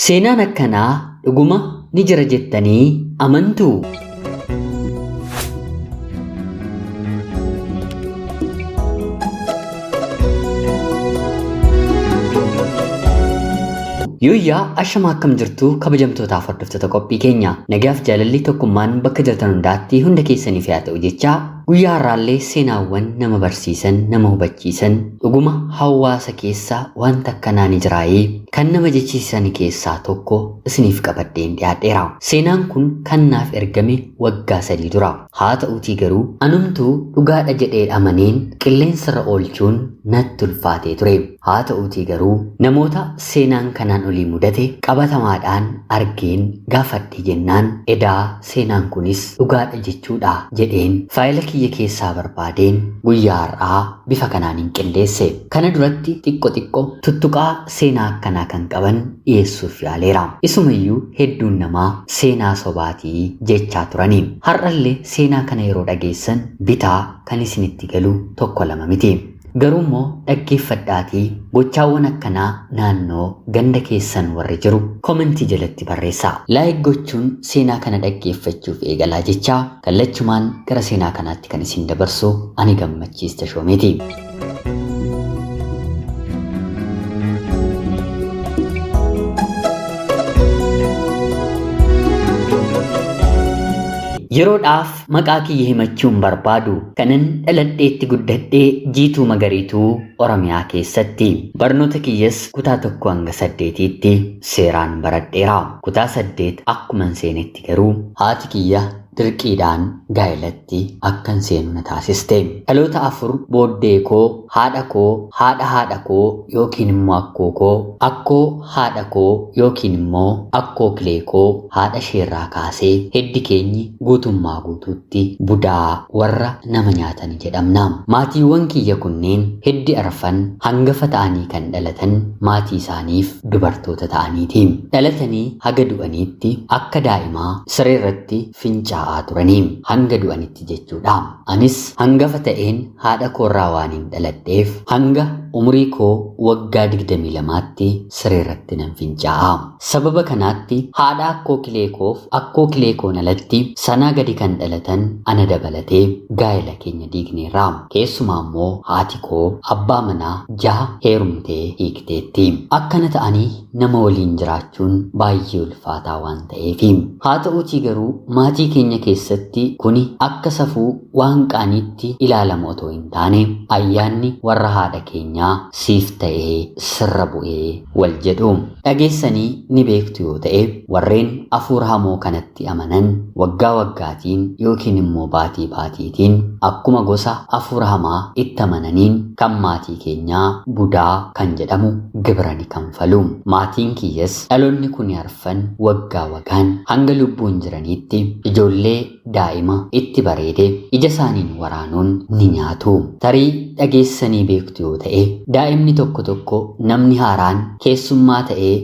Seenaan akkanaa dhuguma ni jira jettanii amantuu? Yooyyaa ashama akkam jirtu kabajamtootaaf hordoftoota qophii keenya nagaaf jaalalli tokkummaan bakka jirtan hundaatti hunda keessaniif haa ta'u jechaa guyyaa har'aallee seenaawwan nama barsiisan nama hubachiisan dhuguma hawaasa keessa wanta akkanaa ni jiraayee kan nama jechiisan keessaa tokko isiniif qabadheen dhiyaadheera. Seenaan kun kan naaf ergame waggaa 3 dura. Haa ta'uutii garuu anumtuu dhugaadha jedhee amaneen qilleensarra oolchuun natti ulfaatee ture. Haa ta'uutii garuu namoota seenaan kanaan olii mudate qabatamaadhaan argeen gaafadhe jennaan edaa seenaan kunis dhugaadha jechuudha jedheen faayila kiyya keessaa barbaadeen guyyaa har'aa bifa kanaan hin qindeesse. Kana duratti xiqqoo tuttuqaa seenaa akkanaa kan qaban dhiyeessuuf yaaleera. Isumayyuu hedduun namaa seenaa sobaatii jechaa turani. Har'allee seenaa kana yeroo dhageessan bitaa kan isinitti galu tokko lama miti. Garuu immoo dhaggeeffadhaatii gochaawwan akkanaa naannoo ganda keessan warri jiru komentii jalatti barreessaa. Laayik gochuun seenaa kana dhaggeeffachuuf eegalaa jechaa kallachumaan gara seenaa kanaatti kan isin dabarsu ani Gammachiis Tashoomeeti. Yeroodhaaf maqaa kiyya himachuun barbaadu kanan dhaladheetti guddadhee Jiituu Magariituu Oromiyaa keessatti barnoota kiyyas kutaa 1 hanga 8tti seeraan baradheera. Kutaa 8 akkuman seenetti garuu haati kiyya dirqiidhaan gaa'elatti akkan seenu na taasiste. Dhaloota 4 booddee koo haadha koo haadha koo yookiin immoo akkoo haadha koo yookiin immoo akkoo kilee koo haadha sheerraa kaasee heddi keenyi guutummaa guutuutti budaa warra nama nyaatan jedhamna. Maatiiwwan kiyya kunneen heddi arfan hangafa ta'anii kan dhalatan maatii isaaniif dubartoota ta'aniiti. Dhalatanii haga du'aniitti akka daa'imaa sireerratti fincaa turanii hanga du'anitti jechuudha. Anis hangafa ta'een haadha koorraa waan hin dhaladheef hanga umurii koo waggaa 22tti sireerratti nan fincaa'a. Sababa kanaatti haadha akkoo kilee koon alatti sanaa gadi kan dhalatan ana dabalatee gaa'ela keenya diigneerra. Keessumaa immoo haati koo abbaa manaa 6 heerumtee hiikteetti. Akkana ta'anii nama waliin jiraachuun baay'ee ulfaataa waan ta'eef haa ta'uutii garuu maatii keenya keessatti kuni akka safuu waan qaaniitti ilaalamu otoo hin taane ayyaanni warra haadha keenyaa siif ta'ee sirra bu'ee wal jedhu. Dhageessanii ni beektu yoo ta'e warreen hafuura hamoo kanatti amanan waggaa waggaatiin yookiin immoo baatii baatiitiin akkuma gosa hafuura hamaa itti amananiin kan maatii keenyaa budaa kan jedhamu gibira ni kanfalu. Maatiin kiyyas dhaloonni kun arfan waggaa waggaan hanga lubbuun jiraniitti ijoollee daa'ima itti bareede ija isaaniin waraanuun ni nyaatu. Tarii dhageessanii beektu yoo ta'e daa'imni tokko namni haaraan keessummaa ta'ee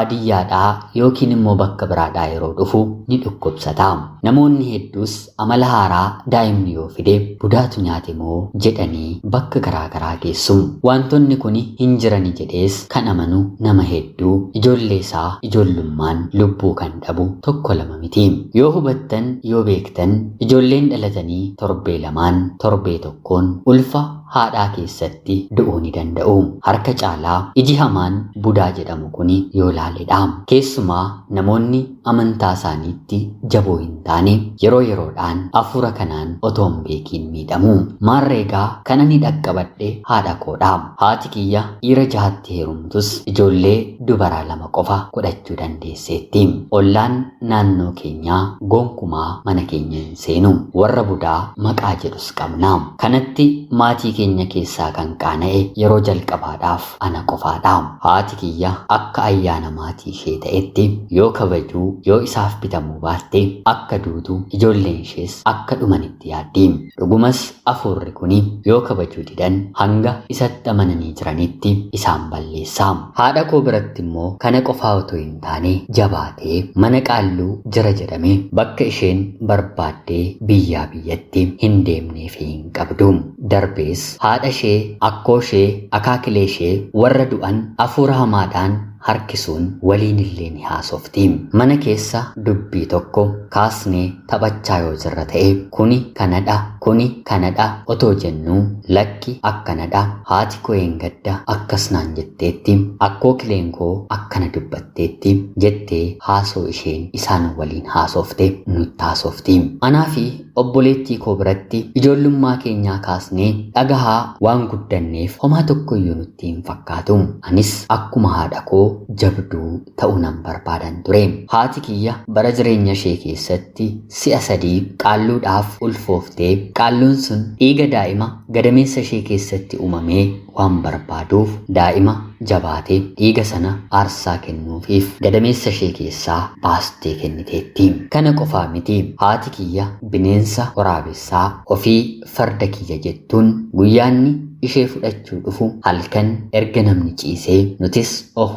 baadiyyaadhaa yookiin immoo bakka biraadhaa yeroo dhufu ni dhukkubsata. Namoonni hedduus amala haaraa daa'imni yoo fide budaatu nyaate moo jedhanii bakka garaagaraa geessu. Wantoonni kun hin jirani jedhees kan amanu nama hedduu ijoollee isaa ijoollummaan lubbuu kan dhabu tokko lama miti. Yoo hubattan yoo beektan ijoolleen dhalatanii torbee lamaan torbee tokkoon ulfa haadhaa keessatti du'uu ni danda'u. Harka caalaa iji hamaan budaa jedhamu kun yoo laaledha. Keessumaa namoonni amantaa isaaniitti jaboo hin taane yeroo yeroodhaan hafuura kanaan otoo hin beekiin miidhamu. Maarreegaa kana ni dhaqqabadhe haadha koodha. Haati kiyya dhiira 6tti heerumtus ijoollee dubaraa 2 qofa godhachuu dandeesseetti. Ollaan naannoo keenyaa gonkumaa mana keenya hin seenu. Warra budaa maqaa jedhus qabna. Kanatti maatii keenya keessaa kan qaana'e yeroo jalqabaadhaaf ana qofaadha. Haati kiyya akka ayyaana maatii ishee ta'etti yoo kabajuu yoo isaaf bitamuu baatte akka duutu ijoolleen ishees akka dhumanitti yaaddi. Dhugumas hafuurri kun yoo kabajuu didan hanga isatti amananii jiranitti isaan balleessa. Haadha koo biratti immoo kana qofaa otoo hin taane jabaatee mana qaalluu jira jedhame bakka isheen barbaaddee biyyaa biyyatti hin deemnee fi hin qabdu. Darbees haadha ishee akkoo ishee akaakilee ishee warra du'an hafuura hamaadhaan harkisuun waliin illee ni haasofti. Mana keessa dubbii tokko kaasnee taphachaa yoo jirra ta'e kuni kanadha otoo jennuu lakki akkanadha haati koo gadda akkas naan jetteetti akkoo kileen koo akkana dubbatteetti jettee haasoo isheen isaan waliin haasofte nutti haasofti. Anaa fi obboleettii koo biratti ijoollummaa keenyaa kaasnee dhagahaa waan guddanneef homaa tokkoyyuu nutti hin fakkaatu. Anis akkuma haadha koo jabduu ta'uu nan barbaadan ture. Haati kiyya bara jireenya ishee keessatti si'a 3 qaalluudhaaf ulfooftee qaalluun sun dhiiga daa'ima gadameessa ishee keessatti uumamee waan barbaaduuf daa'ima jabaatee dhiiga sana aarsaa kennuufiif gadameessa ishee keessaa baastee kenniteetti. Kana qofaa miti haati kiyya bineensa waraabessaa ofii farda kiyya jettuun guyyaanni ishee fudhachuu dhufu halkan erga namni ciisee nutis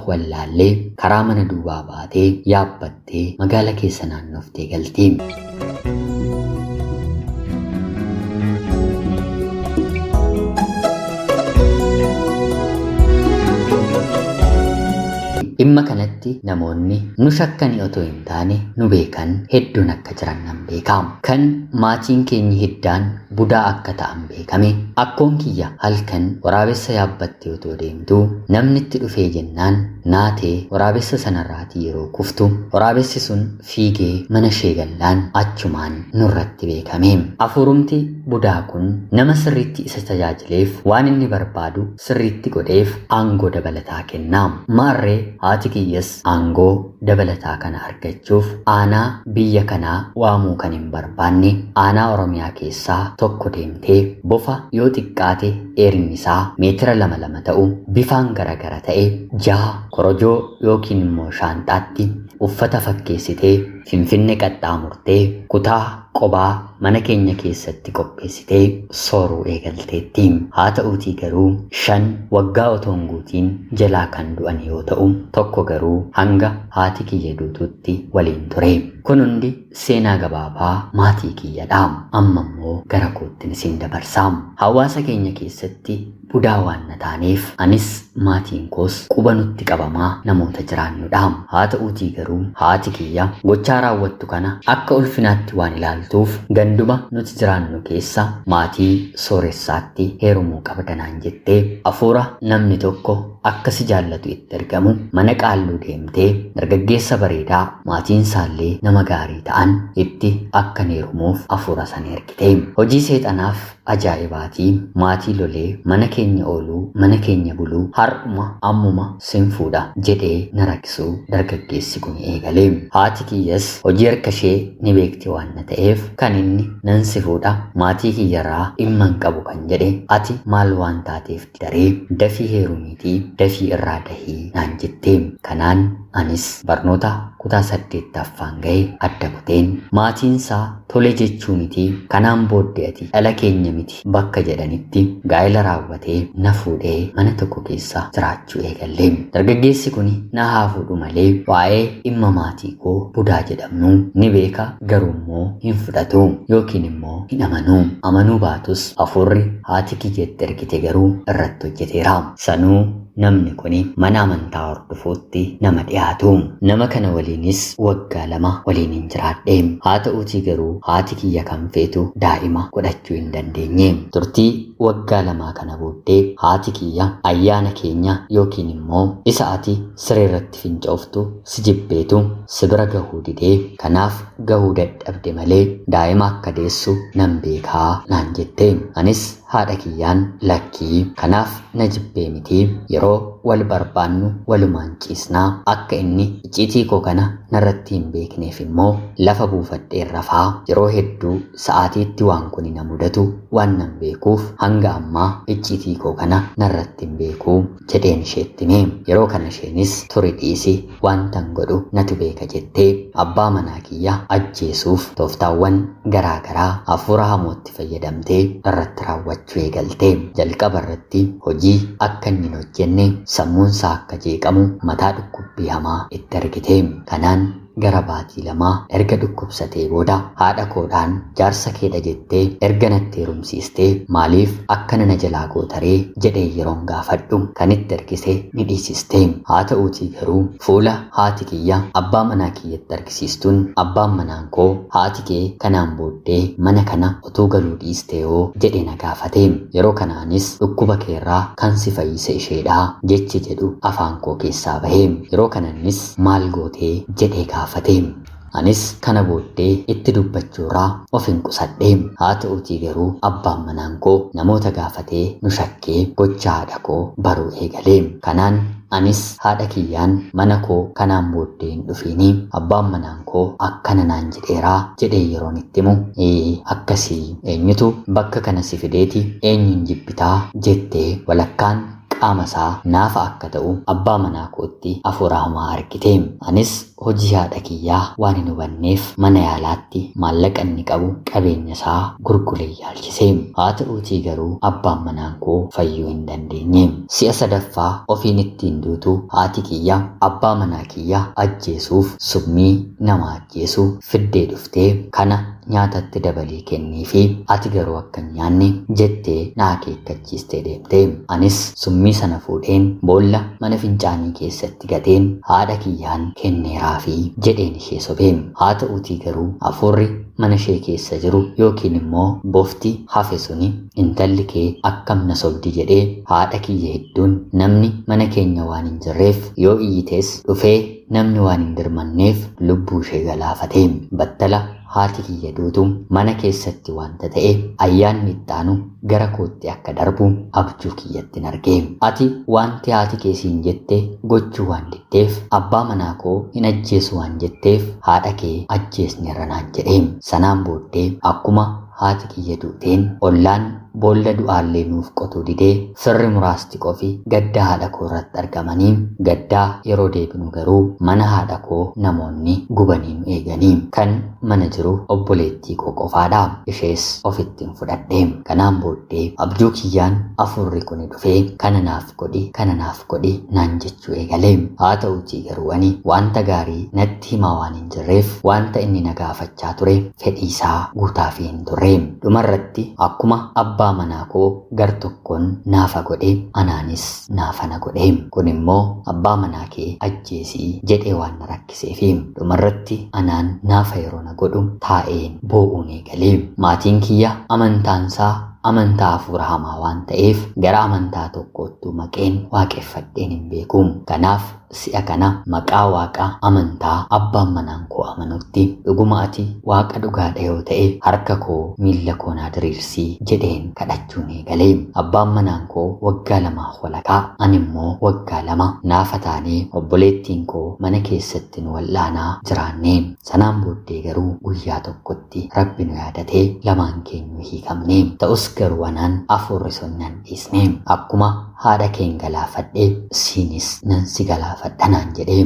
wallaallee karaa mana duubaa baatee yaabbattee magaala keessa naannoftee galti. Dhimma kanatti namoonni nu shakkanii otoo hin taane nu beekan hedduun akka jiran nan beeka. Kan maatiin keenya hiddaan budaa akka ta'an beekame. Akkoon kiyya halkan waraabessa yaabbattee otoo deemtu namni itti dhufee jennaan naatee waraabessa sanarraatii yeroo kuftu waraabessi sun fiigee mana ishee gallaan achumaan nurratti beekame. Afurumti budaa kun nama sirriitti isa tajaajileef waan inni barbaadu sirriitti godheef aangoo dabalataa kenna. Maarree haati kiyyas aangoo dabalataa kana argachuuf aanaa biyya kanaa waamuu kan hin barbaanne aanaa Oromiyaa keessaa tokko deemtee bofa yoo xiqqaate dheerinni isaa meetira 2 ta'u bifaan garagara ta'e 6 korojoo yookiin immoo shaanxaatti uffata fakkeessitee Finfinnee qaxxaamurtee kutaa qobaa mana keenya keessatti qopheessitee sooruu eegalteetti. Haa ta'uutii garuu 5 waggaa otoo hin guutiin jalaa kan du'an yoo ta'u tokko garuu hanga haati kiyya duutuutti waliin ture. Kun hundi seenaa gabaabaa maatii kiyyadha. Amma immoo gara kootti isin dabarsa. Hawaasa keenya keessatti budaa waan na taaneef anis maatiin koos quba nutti qabamaa namoota jiraannudha. Haa ta'uutii garuu haati kiyya gochaa raawwattu kana akka ulfinaatti waan ilaaltuuf ganduma nuti jiraannu keessa maatii sooressaatti heerumuu qabdanaan jettee hafuura namni tokko akka si jaallatu itti argamu mana qaalluu deemtee dargaggeessa bareedaa maatiin isaallee nama gaarii ta'an itti akka heerumuuf hafuura sana ergite. Hojii seexanaaf ajaa'ibaatii maatii lolee mana keenya ooluu mana keenya buluu har'uma ammuma sinfuudha jedhee na rakkisuu dargaggeessi kun eegale. Haati kiyyas hojii harka ishee ni beekti waan na ta'eef kan inni nan sifuudha maatii kiyyarraa dhimma hin qabu kan jedhe ati maal waan taateef daree dafii heerumiitii dafii irraa dahii naan jettee. Kanaan anis barnoota kutaa 8ffaan ga'e adda kuteen maatiinsaa tole jechuu miti kanaan booddee ati dhala keenya miti bakka jedhanitti gaa'ela raawwatee na fuudhee mana tokko keessa jiraachuu eegalle. Dargaggeessi kun na haa fuudhu malee waa'ee dhimma maatii koo budaa jedhamnu ni beeka garuu immoo hin fudhatu yookiin immoo hin amanu. Amanuu baatus hafuurri haati kiyyeetti ergite garuu irratti hojjeteera. Sanuu namni kun mana amantaa hordofuutti nama dhiyaatu. Nama kana waliinis waggaa 2 waliin hin jiraadhe. Haa ta'uutii garuu haati kiyya kan feetu daa'ima godhachuu hin dandeenye. Turtii waggaa 2 kana booddee haati kiyya ayyaana keenya yookiin immoo isa ati siree irratti fincooftu si jibbeetu si bira gahuu didee kanaaf gahuu dadhabde malee daa'ima akka deessu nan beekaa naan jette. Anis haadha kiyyaan lakkii kanaaf na jibbee miti yeroo wal barbaannu walumaan ciisnaa akka inni icciitii koo kana narratti hin beekneef immoo lafa buufadhee rafaa yeroo hedduu sa'aatiitti waan kun na mudatu waan nan beekuuf hanga ammaa icciitii koo kana narratti hin beekuu jedheen isheetti hime. Yeroo kana isheenis turi dhiisi waantan godhu natu beeka jettee abbaa manaa kiyya ajjeesuuf tooftaawwan garaagaraa hafuura hamootti fayyadamtee irratti raawwachuu eegalte. Jalqaba irratti hojii akka inni hin hojjenne sammuunsaa akka jeeqamu mataa dhukkubbii hamaa itti argite. Kanaan gara baatii lamaa erga dhukkubsatee booda haadha koodhaan jaarsa keedha jettee erga natti heerumsiistee maaliif akkana na jalaa gootaree jedhee yeroon gaafadhu kan itti ergise ni dhiisiste. Haa ta'uutii garuu fuula haati kiyya abbaa manaa kiyyatti argisiistuun abbaan manaan koo haati kee kanaan booddee mana kana utuu galuu dhiiste yoo jedhee na gaafate. Yeroo kanaanis dhukkuba keerraa kan si fayyise isheedha jechi jedhu afaan koo keessaa bahe. Yeroo kanannis maal gootee jedhee gaafate. Anis kana booddee itti dubbachuurraa of hin qusadhe. Haa ta'uutii garuu abbaan manaan koo namoota gaafatee nu shakkee gocha haadha koo baruu eegale. Kanaan anis haadha kiyyaan mana koo kanaan booddee hin dhufiini abbaan manaan koo akkana naan jedheeraa jedhee yeroon itti himu akkasii eenyutu bakka kana si fideeti eenyuun jibbitaa jettee walakkaan qaama isaa naafa akka ta'u abbaa manaa kootti hafuura hamaa argite. Anis hojii haadha kiyyaa waan hin hubanneef mana yaalaatti maallaqa inni qabu qabeenya isaa gurguree yaalchise. Haa ta'uutii garuu abbaan manaan koo fayyuu hin dandeenye. Si'a sadaffaa ofiin ittiin duutu haati kiyya abbaa manaa kiyya ajjeesuuf summii nama ajjeesu fiddee dhuftee kana nyaatatti dabalee kennii fi ati garuu akka hin nyaanne jettee na akeekkachiistee deemte. Anis summii sana fuudheen boolla mana fincaanii keessatti gateen haadha kiyyaan kenneeraa fi jedheen ishee sobe. Haa ta'uutii garuu hafuurri mana ishee keessa jiru yookiin immoo bofti hafe suni intalli kee akkam na sobdi jedhee haadha kiyya hedduun namni mana keenya waan hin jirreef yoo iyyitees dhufee namni waan hin dirmanneef lubbuu ishee galaafate. Battala haati kiyya duutu mana keessatti wanta ta'e ayyaanni ittaanu gara kootti akka darbu abjuu kiyyatti arge. Ati wanti haati keessiin jette gochuu waan diddeef abbaa manaa koo hin ajjeesu waan jetteef haadha kee ajjeesneerra naan jedhe. Sanaan booddee akkuma haati kiyya duuteen ollaan boolla du'aallee nuuf qotuu didee firri muraasti qofi gaddaa haadha koo irratti argamanii gaddaa yeroo deebinu garuu mana haadha koo namoonni gubanii nu eeganii kan mana jiru obboleettii koo qofaadha. Ishees ofittiin fudhadhe. Kanaan booddee abjuu kiyyaan afurri kuni dhufee kana naaf godhi naan jechuu eegale. Haa ta'uutii garuu ani wanta gaarii natti himaa waan hin jirreef wanta inni na gaafachaa ture fedhiisaa guutaafii hin turre. Dhumarratti akkuma abbaa manaa koo gar tokkoon naafa godhe anaanis naafa na godhe. Kun immoo abbaa manaa kee ajjeesii jedhee waan na rakkiseefi dhumarratti anaan naafa yeroo na godhu taa'een boo'uun eegale. Maatiin kiyya amantaansaa amantaa hafuura hamaa waan ta'eef gara amantaa tokkootti maqeen waaqeffadheen hin beeku. Kanaaf si'a kana maqaa waaqa amantaa abbaan manaan koo amanutti dhuguma ati waaqa dhugaadha yoo ta'e harka koo miilla koo naa diriirsii jedheen kadhachuun eegale. Abbaan manaan koo waggaa lamaaf walakkaa ani immoo waggaa lama naafa taanee obboleettiin koo mana keessatti nu wal'aanaa jiraanne. Sanaan booddee garuu guyyaa tokkotti rabbi nu yaadatee lamaan keenya hiikamne. Ta'us garuu anaan afurri sun nan dhiisne. Akkuma haadha keen galaafadhe siinis nan si galaafadha naan jedhee.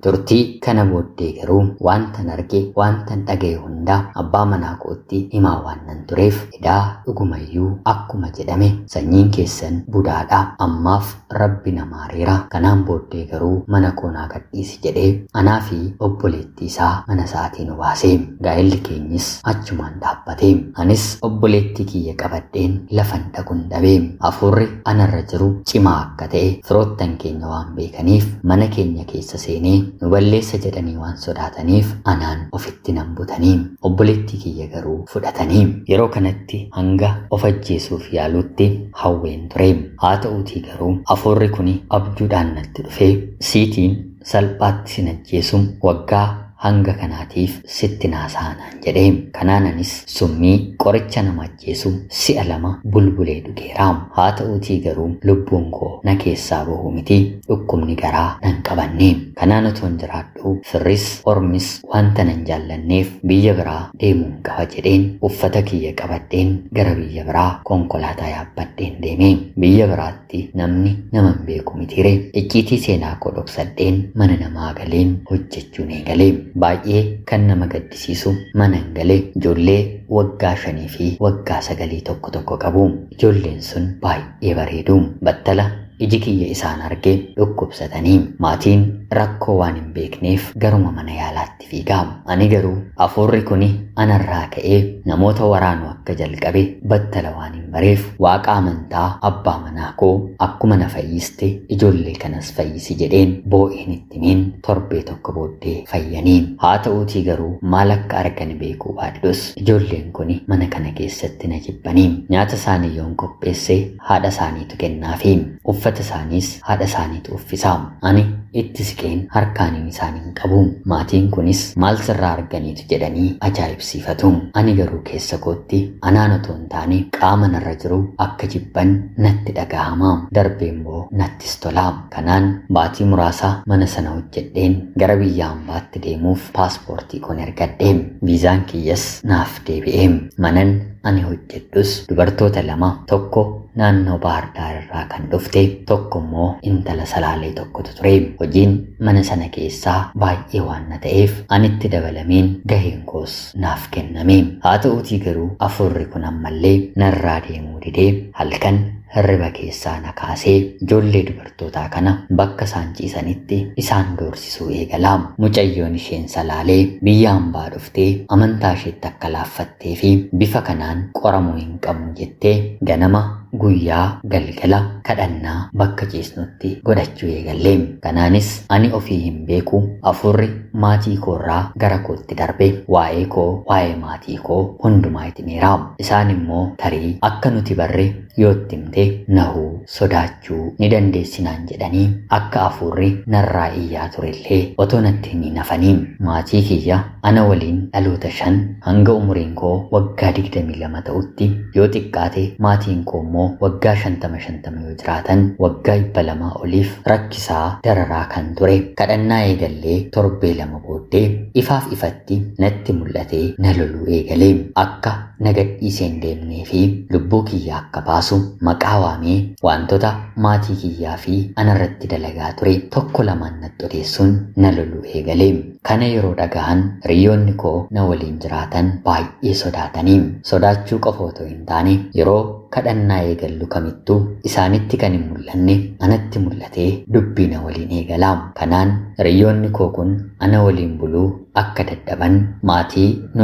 Turtii kana booddee garuu wantan arge wantan dhagaye hunda abbaa manaa kootti himaa waan nan tureef edaa dhugumayyuu akkuma jedhame sanyiin keessan budaadha ammaaf rabbi nama ariira. Kanaan booddee garuu mana koo naa gadhiisi jedhee anaa fi obboleettii isaa mana isaatii nu baase. Gaa'elli keenyis achumaan dhaabbate. Anis obboleettii kiyya qabadheen lafan dhaquun dhabe. Hafuurri anarra jiru cimaa akka ta'e firoottan keenya waan beekaniif mana keenya keessa seenee nu balleessa jedhanii waan sodaataniif anaan ofitti nan butanii obboleettii kiyya garuu fudhatanii. Yeroo kanatti hanga of ajjeesuuf yaalutti hawween ture. Haa ta'uutii garuu hafuurri kuni abjuudhaan natti dhufee siitiin salphaatti sin ajjeesu waggaa hanga kanaatiif sitti naasaanaan jedhee. Kanaanis summii qoricha nama ajjeesu si'a 2 bulbulee dhugeera. Haa ta'uutii garuu lubbuun koo na keessaa bahu miti dhukkubni garaa nan qabanne. Kanaan otoon jiraadhu firris ormis wanta nan jaallanneef biyya biraa deemuun qaba jedheen uffata kiyya qabadheen gara biyya biraa konkolaataa yaabbadheen deeme. Biyya biraatti namni nama hin beeku mitire icciitii seenaa koo dhoksadheen mana namaa galeen hojjechuun eegale. baay'ee kan nama gaddisiisu manan galee ijoollee waggaa 5 fi waggaa 9 tokko tokko qabu. Ijoolleen sun baay'ee bareedu. Battala iji kiyya isaan argee dhukkubsatanii maatiin rakkoo waan hin beekneef garuma mana yaalaatti fiigaa. Ani garuu hafuurri kuni anarraa ka'ee namoota waraanuu akka jalqabe battala waan hin bareef waaqa amantaa abbaa manaa koo akkuma na fayyiste ijoollee kanas fayyisi jedheen boo'een itti miin torbee tokko booddee fayyaniin. Haa ta'uutii garuu maal akka argan beekuu baadhus ijoolleen kuni mana kana keessatti na jibbanii. Nyaata isaanii yoon qopheesse haadha isaaniitu kennaafi uffata isaaniis haadha isaaniitu uffisaa. Ani itti siqeen harkaaniin isaaniin qabu. Maatiin kunis maal sirraa arganiitu jedhanii ajaa'ibsiifatu. Ani garuu keessa kootti anaan otoo hin taane qaama narra jiru akka jibban natti dhagahama. Darbee immoo nattis tola. Kanaan baatii muraasa mana sana hojjedheen gara biyya hambaatti deemuuf paaspoortii kon ergadhe. Viizaan kiyyas naaf deebi'e. Manan ani hojjedhus dubartoota 2 tokko naannoo Baahir Daar irraa kan dhufte tokko immoo intala Salaalee tokkotu ture. Hojiin mana sana keessaa baay'ee waan na ta'eef anitti dabalameen gaheen koos naaf kenname. Haa ta'uutii garuu hafuurri kun ammallee narraa deemuu didee halkan hirriba keessaa na kaasee ijoollee dubartootaa kana bakka isaan ciisanitti isaan doorsisuu eegala. Mucayyoon isheen Salaalee biyya hambaa dhuftee amantaa isheetti akka laaffattee fi bifa kanaan qoramuu hin qabnu jettee ganama guyyaa galgala kadhannaa bakka ciisnutti godhachuu eegalle. Kanaanis ani ofii hin beeku hafuurri maatii koorraa gara kootti darbe waa'ee koo waa'ee maatii koo hundumaa itti himeera. Isaan immoo tarii akka nuti barre yoo itti himte nahuu sodaachuu ni dandeessinaan jedhanii akka hafuurri narraa iyyaa turellee otoo natti hin hafanii. Maatii kiyya ana waliin dhaloota 5 hanga umuriin koo waggaa 22 ta'utti yoo xiqqaate maatiin koo immoo waggaa 50 yoo jiraatan waggaa 200 oliif rakkisaa dararaa kan ture. Kadhannaa eegallee torbee 2 booddee ifaaf ifatti natti mul'atee na loluu eegale. Akka na gadhiiseen deemnee fi lubbuu kiyya akka baasu maqaa waamee wantoota maatii kiyyaa fi anarratti dalagaa ture tokko lamaan natti odeessuun na loluu eegale. Kana yeroo dhagahan hiriyoonni koo na waliin jiraatan baay'ee sodaatanii. Sodaachuu qofa otoo hin taane yeroo kadhannaa eegallu kamittuu isaanitti kan hin mul'anne anatti mul'atee dubbii na waliin eegala. Kanaan hiriyoonni koo kun ana waliin buluu akka dadhaban maatii na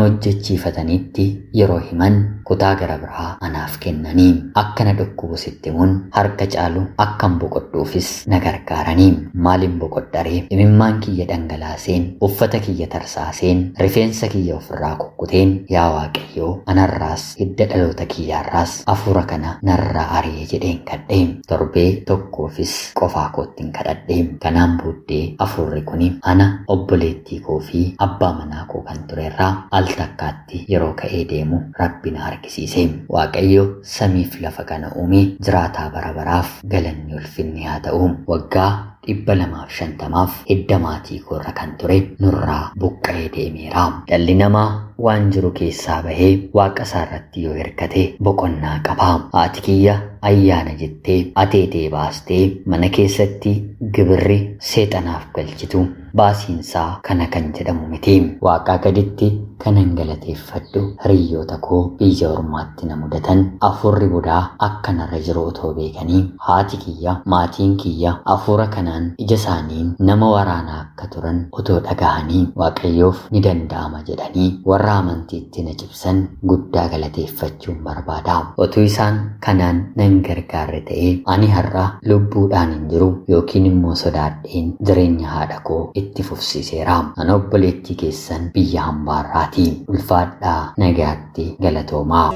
hojjechiifatanitti yeroo himan kutaa gara biraa anaaf kennanii. Akka na dhukkubu sitti himuun harka caalu akkan boqodhuufis na gargaaranii. Maaliin boqodharee imimmaan kiyya dhangalaaseen uffata kiyya tarsaaseen rifeensa kiyya ofirraa kukkuteen yaa Waaqayyoo anarraas hidda dhaloota kiyyaarraas hafuura kana narraa ari'e jedheen kadhee. Torbee tokkoofis qofaa koottiin kadhadhe. Kanaan booddee hafuurri kuni ana obboleettii koo fi abbaa manaa koo kan turerraa al takkaatti yeroo ka'ee deemu Rabbi na argisiise. Waaqayyo samiif lafa kana uume jiraataa bara baraaf galanni ulfinni haa ta'u. Waggaa 250 hidda maatii koorra kan ture nurraa buqqa'ee deemeera. Dhalli namaa waan jiru keessaa bahee waaqa isaarratti yoo hirkate boqonnaa qaba. Haati kiyya ayyaana jettee ateetee baastee mana keessatti gibirri seexanaaf galchitu baasiinsaa kana kan jedhamu miti. Waaqaa gaditti kanan galateeffadhu hiriyoota koo biyya ormaatti na mudatan hafuurri budaa akka narra jiru otoo beekanii haati kiyya maatiin kiyya hafuura kanaan ija isaaniin nama waraanaa akka turan otoo dhagahanii Waaqayyoof ni danda'ama jedhanii warra amantiitti na cibsan guddaa galateeffachuun barbaada. Otoo isaan kanaan nan gargaarre ta'ee ani har'a lubbuudhaan hin jiru yookiin immoo sodaadheen jireenya haadha koo itti fufsiiseera. Ana obboleettii keessan biyya hambaarraati. Ulfaadhaa nagaatti galatoomaa.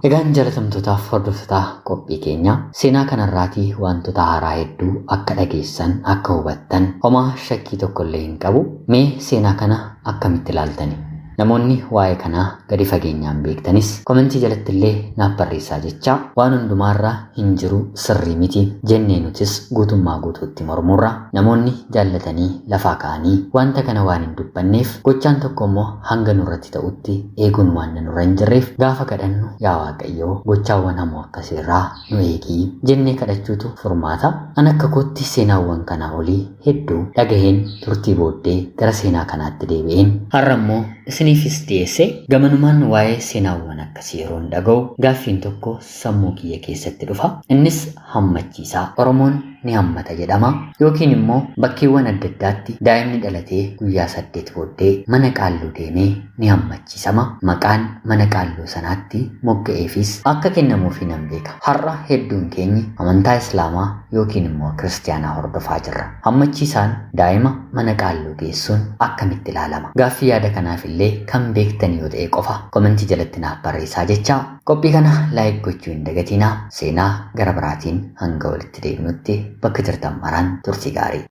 Egaan jaalatamtootaaf hordoftoota qophii keenya seenaa kanarraatii wantoota haaraa hedduu akka dhageessan akka hubattan homaa shakkii tokkollee hin qabu. Mee seenaa kana akkamitti ilaaltani? Namoonni waa'ee kanaa gadi fageenyaan beektanis komentii jalatti illee naaf barreessaa jecha waan hundumaarra hin jiru sirrii miti jennee nutis guutummaa guutuutti mormurra namoonni jaallatanii lafaa ka'anii wanta kana waan hin dubbanneef gochaan tokko immoo hanga nurratti ta'utti eeguun waan nurra hin jirreef gaafa kadhannu yaa Waaqayyoo gochaawwan hamoo akkasiirraa nu eegi jennee kadhachuutu furmaata. An akka kootti seenaawwan kanaa olii hedduu dhagaheen turtii booddee gara seenaa kanaatti deebi'een har'a immoo isiniifis dhiyeesse. Gamanumaan waa'ee seenaawwan akkasii yeroo dhaga'u gaaffiin tokko sammuu kiyya keessatti dhufa. Innis hammachiisaa. Oromoon ni hammata jedhama yookiin immoo bakkeewwan adda addaatti daa'imni dhalatee guyyaa 8 booddee mana qaalluu deemee ni hammachiisama. Maqaan mana qaalluu sanaatti mogga'eefis akka kennamuufi nan beeka. Har'a hedduun keenya amantaa Islaamaa yookiin immoo Kiristaanaa hordofaa jirra. Hammachiisaan daa'ima mana qaalluu geessuun akkamitti ilaalama? Gaaffii yaada kanaaf illee kan beektan yoo ta'e qofa komentii jalatti naaf barreessaa jecha. Qophii kana laayik gochuu hin dagatinaa. Seenaa gara biraatiin hanga walitti deebinutti bakka jirtan maraan turtii gaarii.